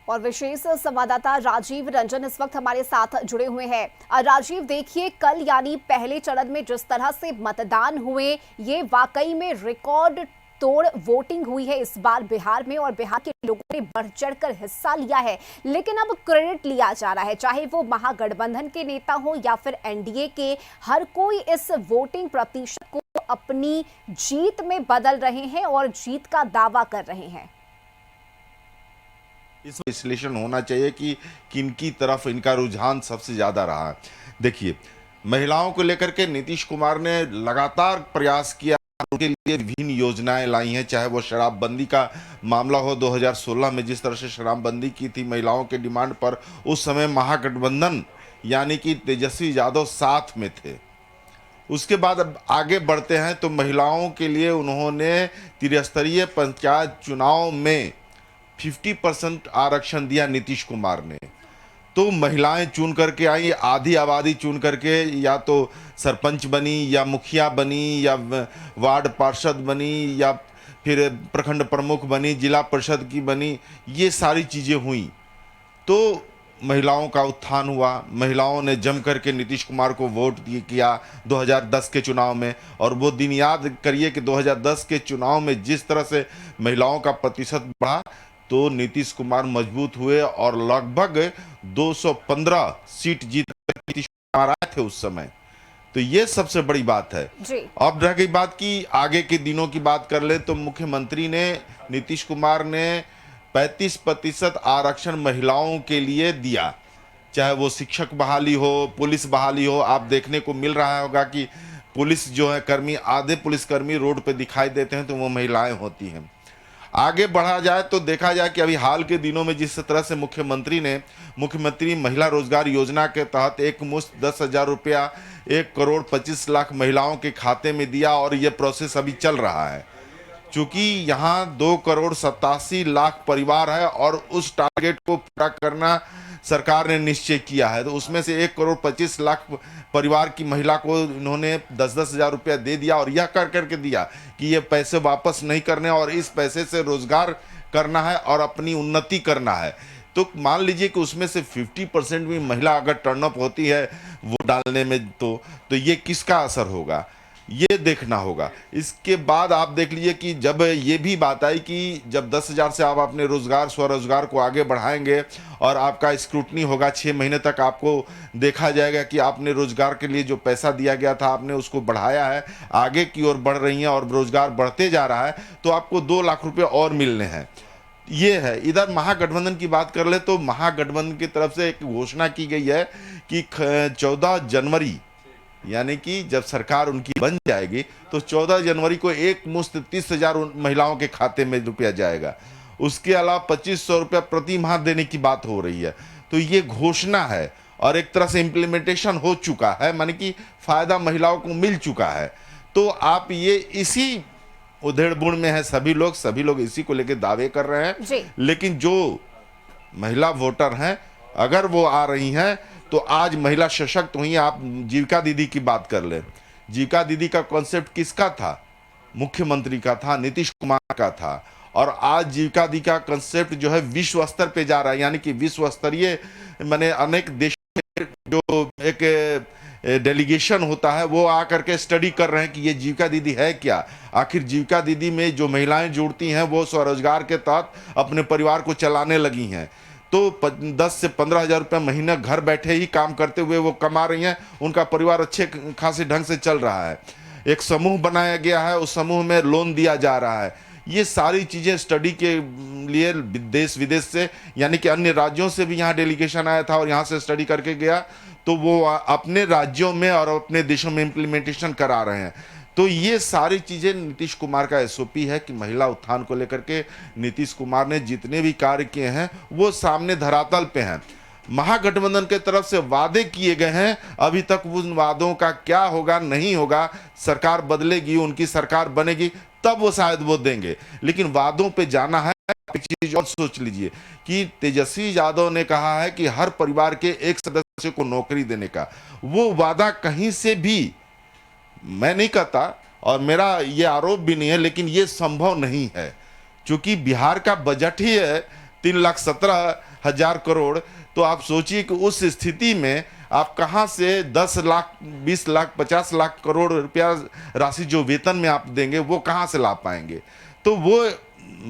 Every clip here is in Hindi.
और विशेष संवाददाता राजीव रंजन इस वक्त हमारे साथ जुड़े हुए हैं। राजीव, देखिए कल यानी पहले चरण में जिस तरह से मतदान हुए, ये वाकई में रिकॉर्ड तोड़ वोटिंग हुई है इस बार बिहार में, और बिहार के लोगों ने बढ़ चढ़कर हिस्सा लिया है। लेकिन अब क्रेडिट लिया जा रहा है, चाहे वो महागठबंधन के नेता हो या फिर एनडीए के, हर कोई इस वोटिंग प्रतिशत को अपनी जीत में बदल रहे हैं और जीत का दावा कर रहे हैं। इस विश्लेषण होना चाहिए कि किनकी तरफ इनका रुझान सबसे ज्यादा रहा है। देखिए, महिलाओं को लेकर के नीतीश कुमार ने लगातार प्रयास किया, उनके लिए विभिन्न योजनाएं लाई हैं। चाहे वो शराबबंदी का मामला हो, 2016 में जिस तरह से शराबबंदी की थी महिलाओं के डिमांड पर, उस समय महागठबंधन यानी कि तेजस्वी यादव साथ में थे। उसके बाद अब आगे बढ़ते हैं तो महिलाओं के लिए उन्होंने त्रिस्तरीय पंचायत चुनाव में 50% आरक्षण दिया नीतीश कुमार ने। तो महिलाएं चुन करके आई, आधी आबादी चुन करके या तो सरपंच बनी या मुखिया बनी या वार्ड पार्षद बनी या फिर प्रखंड प्रमुख बनी, जिला परिषद की बनी, ये सारी चीज़ें हुई। तो महिलाओं का उत्थान हुआ, महिलाओं ने जम करके नीतीश कुमार को वोट किया 2010 के चुनाव में। और वो दिन याद करिए कि 2010 के चुनाव में जिस तरह से महिलाओं का प्रतिशत बढ़ा, तो नीतीश कुमार मजबूत हुए और लगभग 215 सीट जीत कर नीतीश कुमार आए थे उस समय। तो ये सबसे बड़ी बात है जी। अब रह गई बात की आगे के दिनों की बात कर ले, तो मुख्यमंत्री ने, नीतीश कुमार ने 35% आरक्षण महिलाओं के लिए दिया। चाहे वो शिक्षक बहाली हो, पुलिस बहाली हो। आप देखने को मिल रहा होगा कि पुलिस जो है कर्मी, आधे पुलिसकर्मी रोड पे दिखाई देते हैं तो वो महिलाएं होती हैं। आगे बढ़ा जाए तो देखा जाए कि अभी हाल के दिनों में जिस तरह से मुख्यमंत्री महिला रोजगार योजना के तहत एक मुश्त 10,000 रुपया 1,25,00,000 महिलाओं के खाते में दिया, और ये प्रोसेस अभी चल रहा है। चूंकि यहाँ 2,87,00,000 परिवार है और उस टारगेट को पूरा करना सरकार ने निश्चय किया है, तो उसमें से 1,25,00,000 परिवार की महिला को इन्होंने 10-10 हज़ार रुपया दे दिया, और यह कर करके दिया कि ये पैसे वापस नहीं करने और इस पैसे से रोजगार करना है और अपनी उन्नति करना है। तो मान लीजिए कि उसमें से 50% भी महिला अगर टर्न अप होती है वोट डालने में, तो ये किसका असर होगा, ये देखना होगा। इसके बाद आप देख लीजिए कि जब ये भी बात आई कि जब 10,000 से आप अपने रोजगार स्वरोजगार को आगे बढ़ाएंगे और आपका स्क्रूटनी होगा, 6 महीने तक आपको देखा जाएगा कि आपने रोजगार के लिए जो पैसा दिया गया था आपने उसको बढ़ाया है, आगे की ओर बढ़ रही हैं और रोजगार बढ़ते जा रहा है, तो आपको 2 लाख रुपये और मिलने हैं। ये है। इधर महागठबंधन की बात कर ले तो महागठबंधन की तरफ से एक घोषणा की गई है कि 14 जनवरी यानी कि जब सरकार उनकी बन जाएगी तो 14 जनवरी को एक मुश्त 30,000 महिलाओं के खाते में रुपया जाएगा। उसके अलावा 2,500 रुपया प्रति माह देने की बात हो रही है। तो ये घोषणा है और एक तरह से इम्प्लीमेंटेशन हो चुका है, माने कि फायदा महिलाओं को मिल चुका है। तो आप ये इसी उधेड़-बुन में है सभी लोग इसी को लेकर दावे कर रहे हैं। लेकिन जो महिला वोटर हैं, अगर वो आ रही हैं तो आज महिला सशक्त हुई। आप जीविका दीदी की बात कर लें, जीविका दीदी का कॉन्सेप्ट किसका था? मुख्यमंत्री का था, नीतीश कुमार का था। और आज जीविका दीदी का कॉन्सेप्ट जो है विश्व स्तर पे जा रहा है, यानी कि विश्व स्तरीय माने अनेक देशों में जो एक डेलीगेशन होता है वो आकर के स्टडी कर रहे हैं कि ये जीविका दीदी है क्या। आखिर जीविका दीदी में जो महिलाएं जुड़ती हैं वो स्वरोजगार के तहत अपने परिवार को चलाने लगी हैं। तो 10 से 15 हज़ार रुपये महीना घर बैठे ही काम करते हुए वो कमा रही हैं, उनका परिवार अच्छे खासे ढंग से चल रहा है। एक समूह बनाया गया है, उस समूह में लोन दिया जा रहा है। ये सारी चीज़ें स्टडी के लिए देश विदेश से यानी कि अन्य राज्यों से भी यहाँ डेलीगेशन आया था और यहाँ से स्टडी करके गया, तो वो अपने राज्यों में और अपने देशों में इम्प्लीमेंटेशन करा रहे हैं। तो ये सारी चीज़ें नीतीश कुमार का एसओपी है कि महिला उत्थान को लेकर के नीतीश कुमार ने जितने भी कार्य किए हैं वो सामने धरातल पे हैं। महागठबंधन के तरफ से वादे किए गए हैं, अभी तक उन वादों का क्या होगा नहीं होगा, सरकार बदलेगी, उनकी सरकार बनेगी तब वो शायद वो देंगे। लेकिन वादों पे जाना है। एक चीज और सोच लीजिए कि तेजस्वी यादव ने कहा है कि हर परिवार के एक सदस्य को नौकरी देने का, वो वादा कहीं से भी मैं नहीं कहता और मेरा ये आरोप भी नहीं है, लेकिन ये संभव नहीं है। क्योंकि बिहार का बजट ही है 3,17,000 हजार करोड़, तो आप सोचिए कि उस स्थिति में आप कहां से 10 लाख, 20 लाख, 50 लाख करोड़ रुपया राशि जो वेतन में आप देंगे वो कहां से ला पाएंगे। तो वो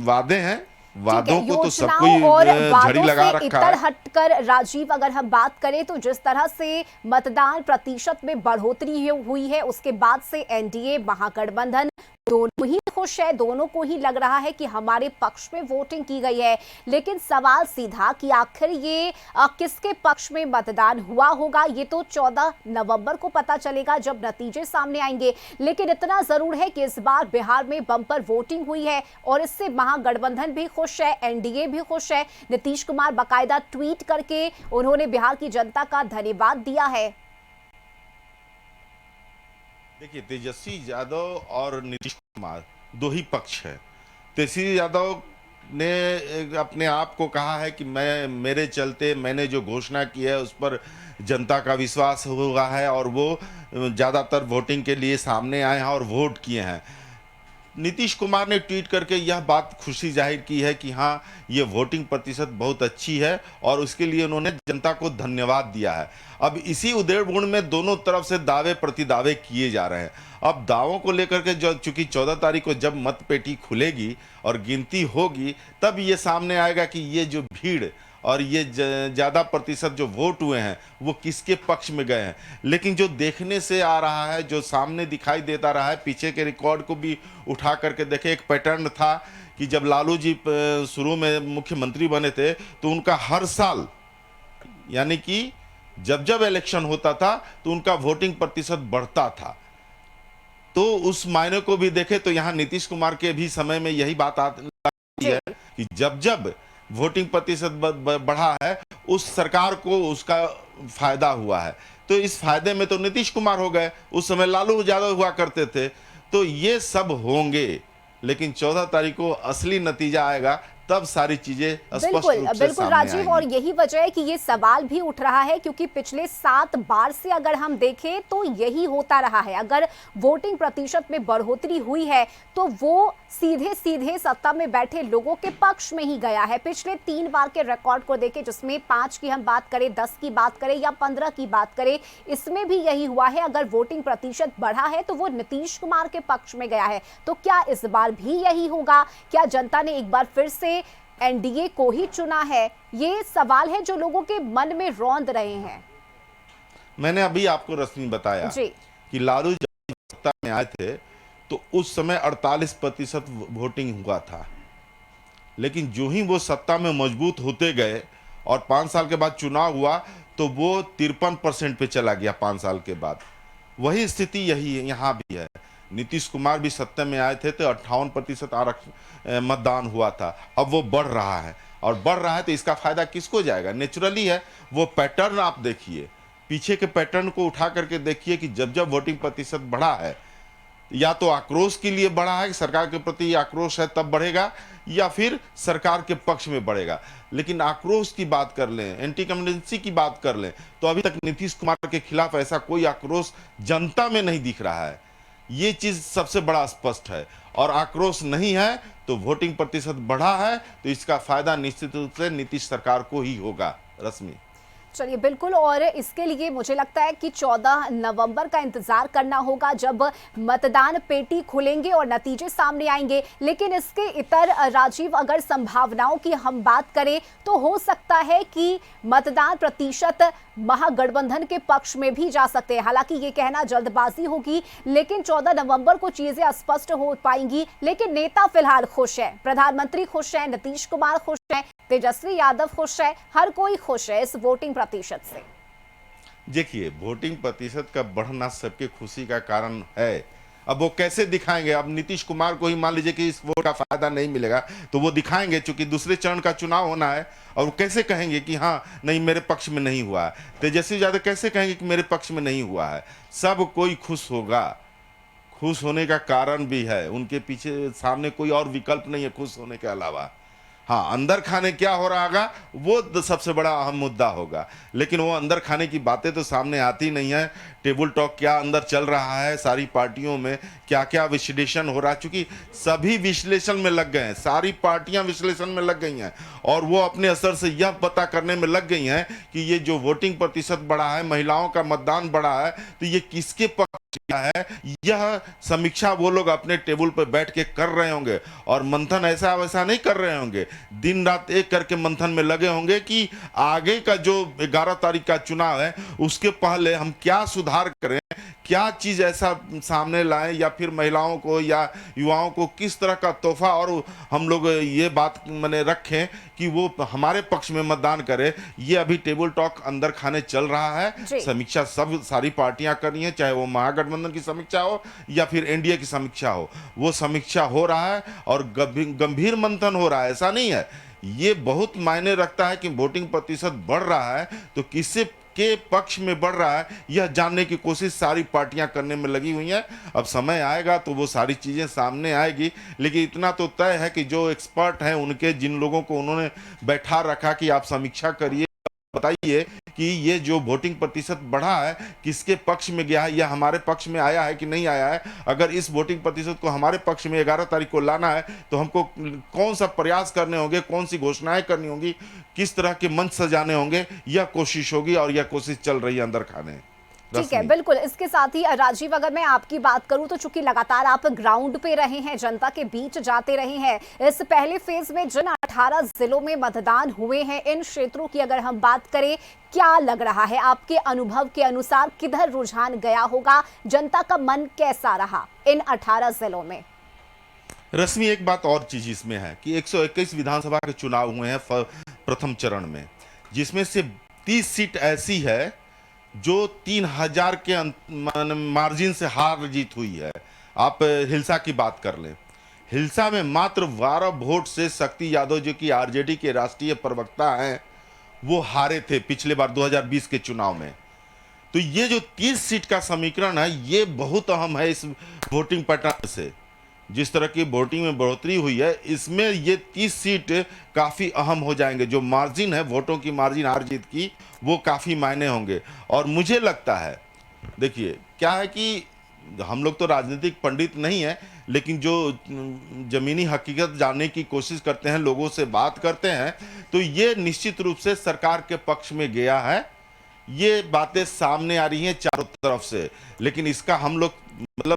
वादे हैं, ठीक है, वादों को तो सब योजनाओं कोई और झड़ी वादों लगा से रखा इतर है। हटकर राजीव अगर हम बात करें तो जिस तरह से मतदान प्रतिशत में बढ़ोतरी हुई है उसके बाद से एनडीए महागठबंधन दोनों ही खुश है, दोनों को ही लग रहा है कि हमारे पक्ष में वोटिंग की गई है। लेकिन सवाल सीधा कि आखिर ये किसके पक्ष में मतदान हुआ होगा, ये तो 14 नवंबर को पता चलेगा जब नतीजे सामने आएंगे। लेकिन इतना जरूर है कि इस बार बिहार में बम्पर वोटिंग हुई है और इससे महागठबंधन भी खुश है, एनडीए भी खुश है। नीतीश कुमार बाकायदा ट्वीट करके उन्होंने बिहार की जनता का धन्यवाद दिया है। देखिए, तेजस्वी यादव और नीतीश कुमार दो ही पक्ष है। तेजस्वी यादव ने अपने आप को कहा है कि मेरे चलते मैंने जो घोषणा की है उस पर जनता का विश्वास हुआ है और वो ज़्यादातर वोटिंग के लिए सामने आए हैं और वोट किए हैं। नीतीश कुमार ने ट्वीट करके यह बात खुशी जाहिर की है कि हाँ, ये वोटिंग प्रतिशत बहुत अच्छी है और उसके लिए उन्होंने जनता को धन्यवाद दिया है। अब इसी उधेड़ बुन में दोनों तरफ से दावे प्रतिदावे किए जा रहे हैं। अब दावों को लेकर के जो चूंकि 14 तारीख को जब मतपेटी खुलेगी और गिनती होगी तब ये सामने आएगा कि ये जो भीड़ और ये ज़्यादा प्रतिशत जो वोट हुए हैं वो किसके पक्ष में गए हैं। लेकिन जो देखने से आ रहा है, जो सामने दिखाई देता रहा है, पीछे के रिकॉर्ड को भी उठा करके देखे, एक पैटर्न था कि जब लालू जी शुरू में मुख्यमंत्री बने थे तो उनका हर साल, यानी कि जब जब इलेक्शन होता था तो उनका वोटिंग प्रतिशत बढ़ता था। तो उस मायने को भी देखे तो यहाँ नीतीश कुमार के भी समय में यही बात आती है कि जब जब वोटिंग प्रतिशत बढ़ा है उस सरकार को उसका फायदा हुआ है। तो इस फायदे में तो नीतीश कुमार हो गए, उस समय लालू यादव हुआ करते थे। तो ये सब होंगे, लेकिन 14 तारीख को असली नतीजा आएगा तब सारी चीजें स्पष्ट रूप से बिल्कुल सामने राजीव, आएंगी। और यही वजह है कि ये सवाल भी उठ रहा है क्योंकि पिछले 7 बार से अगर हम देखें तो यही होता रहा है। अगर वोटिंग प्रतिशत में बढ़ोतरी हुई है तो वो सीधे सीधे सत्ता में बैठे लोगों के पक्ष में ही गया है। पिछले 3 बार के रिकॉर्ड को देखें, जिसमें 5 की हम बात करें, 10 की बात करें या 15 की बात करें, इसमें भी यही हुआ है। अगर वोटिंग प्रतिशत बढ़ा है तो वो नीतीश कुमार के पक्ष में गया है। तो क्या इस बार भी यही होगा? क्या जनता ने एक बार फिर से एनडीए को ही चुना है? ये सवाल है जो लोगों के मन में रौंद रहे हैं। मैंने अभी आपको रश्मि बताया जी, कि लालू जब सत्ता में आए थे तो उस समय 48% वोटिंग हुआ था। लेकिन जो ही वो सत्ता में मजबूत होते गए और 5 साल के बाद चुनाव हुआ तो वो 53% पे चला गया 5 साल के बाद। वही स्थिति यही है, यहाँ भी है। नीतीश कुमार भी सत्ता में आए थे तो 58% मतदान हुआ था। अब वो बढ़ रहा है और बढ़ रहा है तो इसका फायदा किसको जाएगा? नेचुरली है। वो पैटर्न आप देखिए, पीछे के पैटर्न को उठा करके देखिए कि जब जब वोटिंग प्रतिशत बढ़ा है, या तो आक्रोश के लिए बढ़ा है, सरकार के प्रति आक्रोश है तब बढ़ेगा, या फिर सरकार के पक्ष में बढ़ेगा। लेकिन आक्रोश की बात कर लें, एंटी कम्युनिस्टी की बात कर लें, तो अभी तक नीतीश कुमार के खिलाफ ऐसा कोई आक्रोश जनता में नहीं दिख रहा है। ये चीज सबसे बड़ा स्पष्ट है। और आक्रोश नहीं है तो वोटिंग प्रतिशत बढ़ा है तो इसका फायदा निश्चित रूप से नीतीश सरकार को ही होगा। रश्मि, चलिए बिल्कुल, और इसके लिए मुझे लगता है कि 14 नवंबर का इंतजार करना होगा जब मतदान पेटी खुलेंगे और नतीजे सामने आएंगे। लेकिन इसके इतर राजीव, अगर संभावनाओं की हम बात करें तो हो सकता है कि मतदान प्रतिशत महागठबंधन के पक्ष में भी जा सकते हैं। हालांकि ये कहना जल्दबाजी होगी, लेकिन 14 नवंबर को चीजें स्पष्ट हो पाएंगी। लेकिन नेता फिलहाल खुश है, प्रधानमंत्री खुश है, नीतीश कुमार खुश है, तेजस्वी यादव खुश है, हर कोई खुश है इस वोटिंग प्रतिशत से। देखिए, वोटिंग प्रतिशत का बढ़ना सबके खुशी का कारण है। अब वो कैसे दिखाएंगे? अब नीतीश कुमार को ही मान लीजिए कि इस वोट का फायदा नहीं मिलेगा तो वो दिखाएंगे, चूंकि दूसरे चरण का चुनाव होना है। और वो कैसे कहेंगे कि हाँ नहीं, मेरे पक्ष में नहीं हुआ है? तेजस्वी यादव कैसे कहेंगे कि मेरे पक्ष में नहीं हुआ है? सब कोई खुश होगा। खुश होने का कारण भी है, उनके पीछे सामने कोई और विकल्प नहीं है खुश होने के अलावा। हाँ, अंदर खाने क्या हो रहा होगा वो सबसे बड़ा अहम मुद्दा होगा, लेकिन वो अंदर खाने की बातें तो सामने आती नहीं है। टेबल टॉक क्या अंदर चल रहा है, सारी पार्टियों में क्या क्या विश्लेषण हो रहा है, चूंकि सभी विश्लेषण में लग गए हैं, सारी पार्टियां विश्लेषण में लग गई हैं और वो अपने असर से यह पता करने में लग गई हैं कि ये जो वोटिंग प्रतिशत बढ़ा है, महिलाओं का मतदान बढ़ा है, तो ये किसके पक्ष का है। यह समीक्षा वो लोग अपने टेबल पर बैठ के कर रहे होंगे और मंथन ऐसा वैसा नहीं कर रहे होंगे, दिन रात एक करके मंथन में लगे होंगे कि आगे का जो 11 तारीख का चुनाव है उसके पहले हम क्या सुधार करें, क्या चीज ऐसा सामने लाएं, या फिर महिलाओं को या युवाओं को किस तरह का तोहफा और हम लोग ये बात मैंने रखें कि वो हमारे पक्ष में मतदान करे। ये अभी टेबल टॉक अंदर खाने चल रहा है। समीक्षा सब सारी पार्टियां कर रही हैं, चाहे वो महागठबंधन की समीक्षा हो या फिर एनडीए की समीक्षा हो, वो समीक्षा हो रहा है और गंभीर मंथन हो रहा है। ऐसा नहीं है, ये बहुत मायने रखता है कि वोटिंग प्रतिशत बढ़ रहा है तो किससे के पक्ष में बढ़ रहा है, यह जानने की कोशिश सारी पार्टियां करने में लगी हुई हैं। अब समय आएगा तो वो सारी चीजें सामने आएगी, लेकिन इतना तो तय है कि जो एक्सपर्ट हैं उनके जिन लोगों को उन्होंने बैठा रखा कि आप समीक्षा करिए, बताइए कि ये जो वोटिंग प्रतिशत बढ़ा है किसके पक्ष में गया है या हमारे पक्ष में आया है कि नहीं आया है। अगर इस वोटिंग प्रतिशत को हमारे पक्ष में 11 तारीख को लाना है तो हमको कौन सा प्रयास करने होंगे, कौन सी घोषणाएं करनी होंगी, किस तरह के मंच सजाने होंगे, यह कोशिश होगी और यह कोशिश चल रही है अंदर खाने। ठीक है, बिल्कुल। इसके साथ ही राजीव, अगर मैं आपकी बात करूं तो चूंकि लगातार आप ग्राउंड पे रहे हैं, जनता के बीच जाते रहे हैं, इस पहले फेज में जिन 18 जिलों में मतदान हुए हैं, इन क्षेत्रों की अगर हम बात करें, क्या लग रहा है आपके अनुभव के अनुसार, किधर रुझान गया होगा, जनता का मन कैसा रहा इन 18 जिलों में? रश्मि, एक बात और चीज इसमें है कि 121 विधानसभा के चुनाव हुए हैं प्रथम चरण में, जिसमें से 30 सीट ऐसी है जो 3000 के मार्जिन से हार जीत हुई है। आप हिलसा की बात कर लें, हिलसा में मात्र 12 वोट से शक्ति यादव जो कि आरजेडी के राष्ट्रीय प्रवक्ता हैं, वो हारे थे पिछले बार 2020 के चुनाव में। तो ये जो 30 सीट का समीकरण है, ये बहुत अहम है। इस वोटिंग पैटर्न से जिस तरह की वोटिंग में बढ़ोतरी हुई है, इसमें ये 30 सीट काफ़ी अहम हो जाएंगे। जो मार्जिन है, वोटों की मार्जिन हार जीत की, वो काफ़ी मायने होंगे। और मुझे लगता है, देखिए क्या है कि हम लोग तो राजनीतिक पंडित नहीं हैं, लेकिन जो ज़मीनी हकीकत जानने की कोशिश करते हैं, लोगों से बात करते हैं, तो ये निश्चित रूप से सरकार के पक्ष में गया है। ये बातें सामने आ रही हैं चारों तरफ से, लेकिन इसका हम लोग मतलब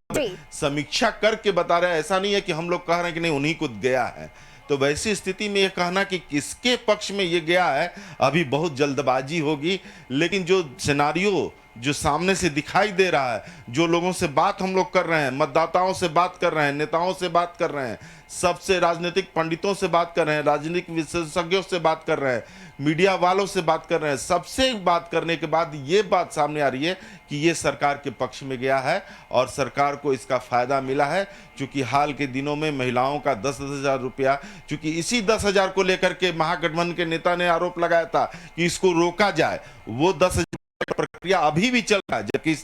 समीक्षा करके बता रहे हैं। ऐसा नहीं है कि हम लोग कह रहे हैं कि नहीं उन्हीं को गया है। तो वैसी स्थिति में ये कहना कि किसके पक्ष में ये गया है, अभी बहुत जल्दबाजी होगी। लेकिन जो सिनारियो जो सामने से दिखाई दे रहा है, जो लोगों से बात हम लोग कर रहे हैं, मतदाताओं से बात कर रहे हैं, नेताओं से बात कर रहे हैं, सबसे राजनीतिक पंडितों से बात कर रहे हैं, राजनीतिक विशेषज्ञों से बात कर रहे हैं, मीडिया वालों से बात कर रहे हैं, सबसे बात करने के बाद ये बात सामने आ रही है कि ये सरकार के पक्ष में गया है और सरकार को इसका फायदा मिला है। क्योंकि हाल के दिनों में महिलाओं का 10,000 रुपया, क्योंकि इसी 10,000 को लेकर के महागठबंधन के नेता ने आरोप लगाया था कि इसको रोका जाए, वो 10,000 प्रक्रिया अभी भी चल रहा है। जबकि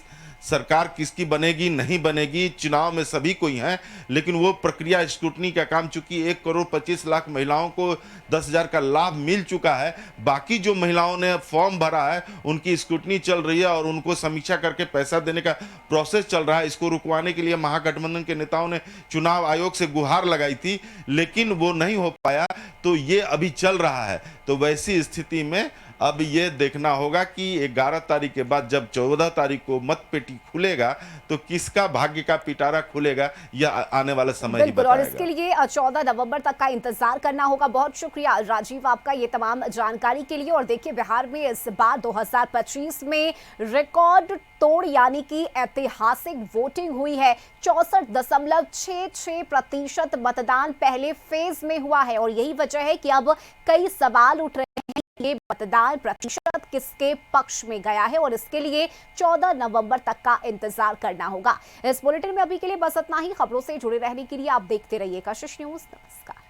सरकार किसकी बनेगी नहीं बनेगी, चुनाव में सभी कोई हैं, लेकिन वो प्रक्रिया स्क्रूटनी का काम, चूंकि 1,25,00,000 महिलाओं को 10,000 का लाभ मिल चुका है, बाकी जो महिलाओं ने फॉर्म भरा है उनकी स्क्रूटनी चल रही है और उनको समीक्षा करके पैसा देने का प्रोसेस चल रहा है। इसको रुकवाने के लिए महागठबंधन के नेताओं ने चुनाव आयोग से गुहार लगाई थी, लेकिन वो नहीं हो पाया, तो ये अभी चल रहा है। तो वैसी स्थिति में अब ये देखना होगा कि 11 तारीख के बाद जब 14 तारीख को मत पेटी खुलेगा तो किसका भाग्य का पिटारा खुलेगा, यह आने वाला समय ही बताएगा। और इसके लिए 14 नवंबर तक का इंतजार करना होगा। बहुत शुक्रिया राजीव आपका ये तमाम जानकारी के लिए। और देखिए, बिहार में इस बार 2025 में रिकॉर्ड तोड़ यानी कि ऐतिहासिक वोटिंग हुई है। 64.66% मतदान पहले फेज में हुआ है और यही वजह है कि अब कई सवाल उठ रहे हैं, ये मतदान प्रतिशत किसके पक्ष में गया है और इसके लिए 14 नवंबर तक का इंतजार करना होगा। इस बुलेटिन में अभी के लिए बस इतना ही। खबरों से जुड़े रहने के लिए आप देखते रहिए कशिश न्यूज। नमस्कार।